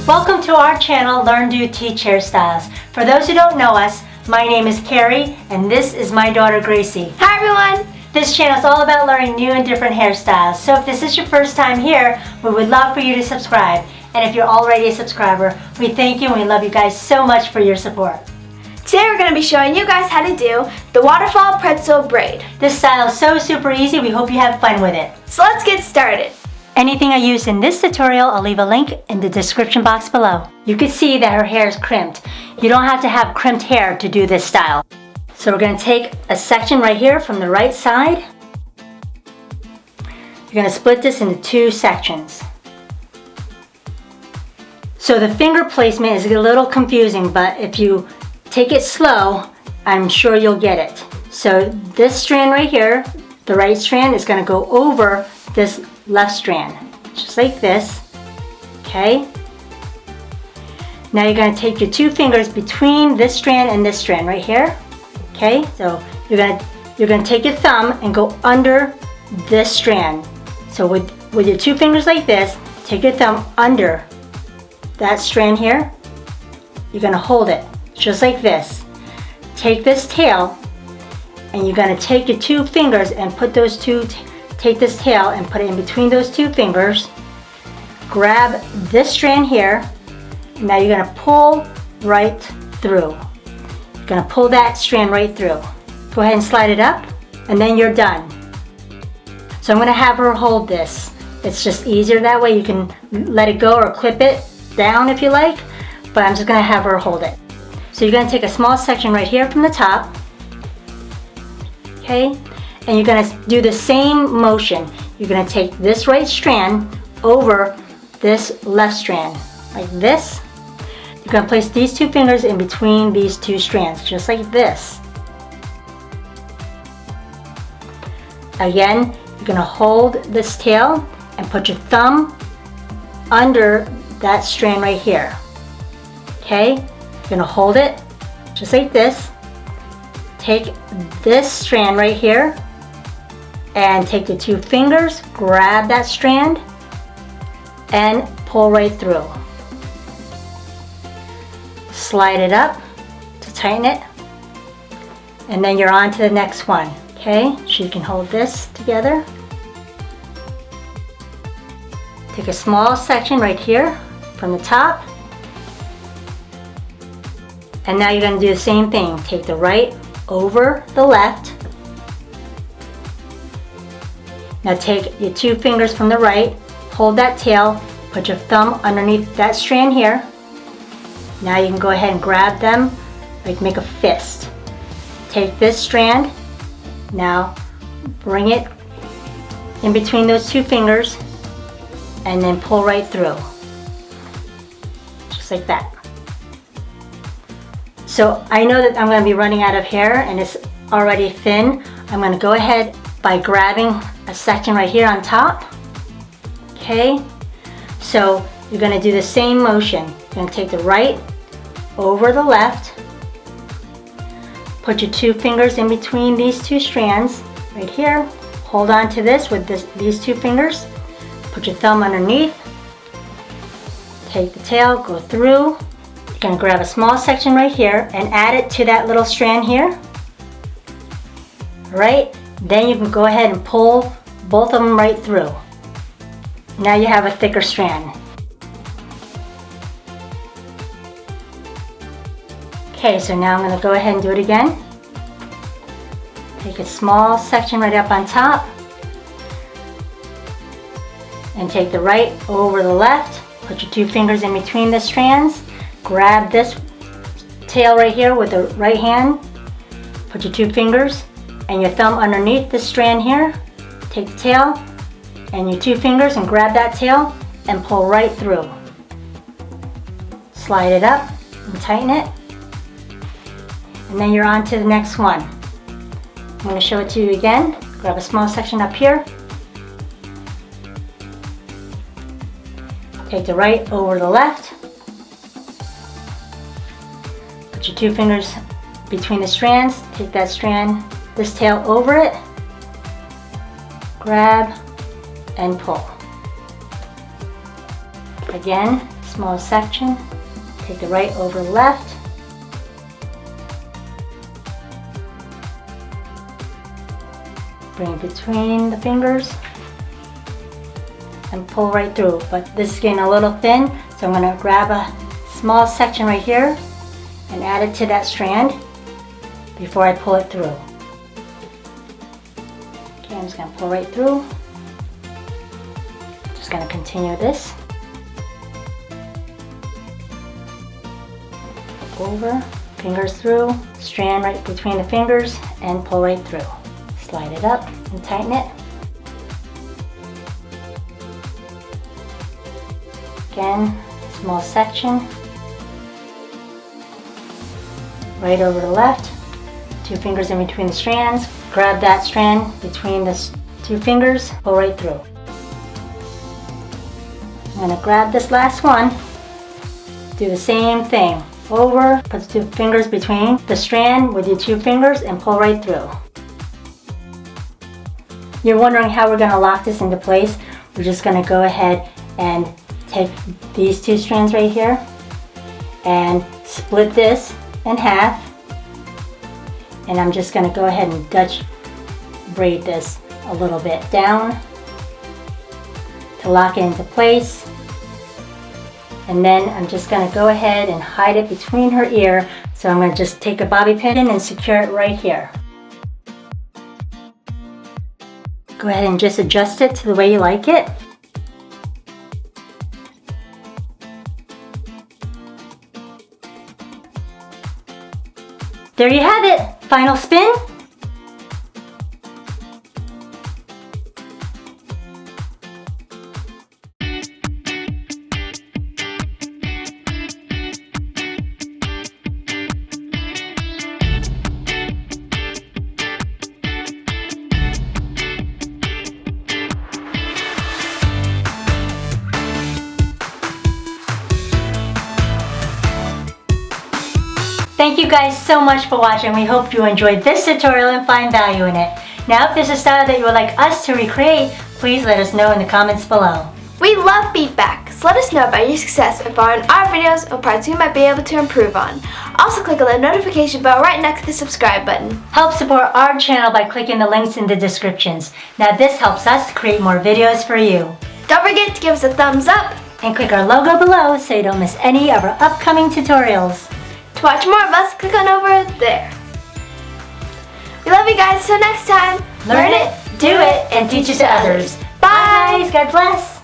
Welcome to our channel, Learn, Do, Teach Hairstyles. For those who don't know us, my name is Carrie and this is my daughter Gracie. Hi everyone! This channel is all about learning new and different hairstyles. So if this is your first time here, we would love for you to subscribe. And if you're already a subscriber, we thank you and we love you guys so much for your support. Today we're going to be showing you guys how to do the Waterfall Pretzel Braid. This style is so super easy, we hope you have fun with it. So let's get started. Anything I use in this tutorial, I'll leave a link in the description box below. You can see that her hair is crimped. You don't have to have crimped hair to do this style. So we're going to take a section right here from the right side. You're going to split this into two sections. So the finger placement is a little confusing, but if you take it slow, I'm sure you'll get it. So this strand right here, the right strand, is going to go over this left strand, just like this. Okay. Now you're going to take your two fingers between this strand and this strand right here. Okay. So you're going to take your thumb and go under this strand. So with your two fingers like this, take your thumb under that strand here. You're going to hold it just like this. Take this tail and you're going to take your two fingers and put those two. Take this tail and put it in between those two fingers. Grab this strand here. Now you're going to pull right through. You're going to pull that strand right through. Go ahead and slide it up and then you're done. So I'm going to have her hold this. It's just easier that way. You can let it go or clip it down if you like, but I'm just going to have her hold it. So you're going to take a small section right here from the top. Okay. And you're going to do the same motion. You're going to take this right strand over this left strand, like this. You're going to place these two fingers in between these two strands, just like this. Again, you're going to hold this tail and put your thumb under that strand right here. Okay? You're going to hold it, just like this. Take this strand right here, and take the two fingers, grab that strand, and pull right through. Slide it up to tighten it, and then you're on to the next one. Okay, so you can hold this together. Take a small section right here from the top, and now you're going to do the same thing. Take the right over the left. Now take your two fingers from the right, hold that tail, put your thumb underneath that strand here. Now you can go ahead and grab them, like make a fist. Take this strand, now bring it in between those two fingers and then pull right through. Just like that. So I know that I'm going to be running out of hair and it's already thin. I'm going to go ahead by grabbing a section right here on top. Okay, so you're going to do the same motion. You're going to take the right over the left, put your two fingers in between these two strands right here, hold on to this with these two fingers, put your thumb underneath, take the tail, go through. You're going to grab a small section right here and add it to that little strand here. Right? Then you can go ahead and pull both of them right through. Now you have a thicker strand. Okay, so now I'm going to go ahead and do it again. Take a small section right up on top and take the right over the left. Put your two fingers in between the strands. Grab this tail right here with the right hand. Put your two fingers and your thumb underneath the strand here. Take the tail and your two fingers and grab that tail and pull right through. Slide it up and tighten it. And then you're on to the next one. I'm going to show it to you again. Grab a small section up here. Take the right over the left. Put your two fingers between the strands. Take that strand, this tail over it. Grab and pull. Again, small section. Take the right over left. Bring it between the fingers and pull right through. But this is getting a little thin, so I'm going to grab a small section right here and add it to that strand before I pull it through. Okay, I'm just going to pull right through. Just going to continue this. Over, fingers through, strand right between the fingers and pull right through. Slide it up and tighten it. Again, small section. Right over to left. 2 fingers in between the strands. Grab that strand between the 2 fingers, pull right through. I'm going to grab this last one. Do the same thing. Over, put the 2 fingers between the strand with your 2 fingers and pull right through. You're wondering how we're going to lock this into place. We're just going to go ahead and take these 2 strands right here and split this in half. And I'm just going to go ahead and Dutch braid this a little bit down to lock it into place. And then I'm just going to go ahead and hide it between her ear. So I'm going to just take a bobby pin and secure it right here. Go ahead and just adjust it to the way you like it. There you have it! Final spin. Thank you guys so much for watching. We hope you enjoyed this tutorial and find value in it. Now if there's a style that you would like us to recreate, please let us know in the comments below. We love feedback, so let us know about your success and following our videos or parts we might be able to improve on. Also click on the notification bell right next to the subscribe button. Help support our channel by clicking the links in the descriptions. Now this helps us create more videos for you. Don't forget to give us a thumbs up And click our logo below so you don't miss any of our upcoming tutorials. To watch more of us, click on over there. We love you guys. Till next time, Learn it, do it, and teach it to others. Bye. Bye guys. God bless.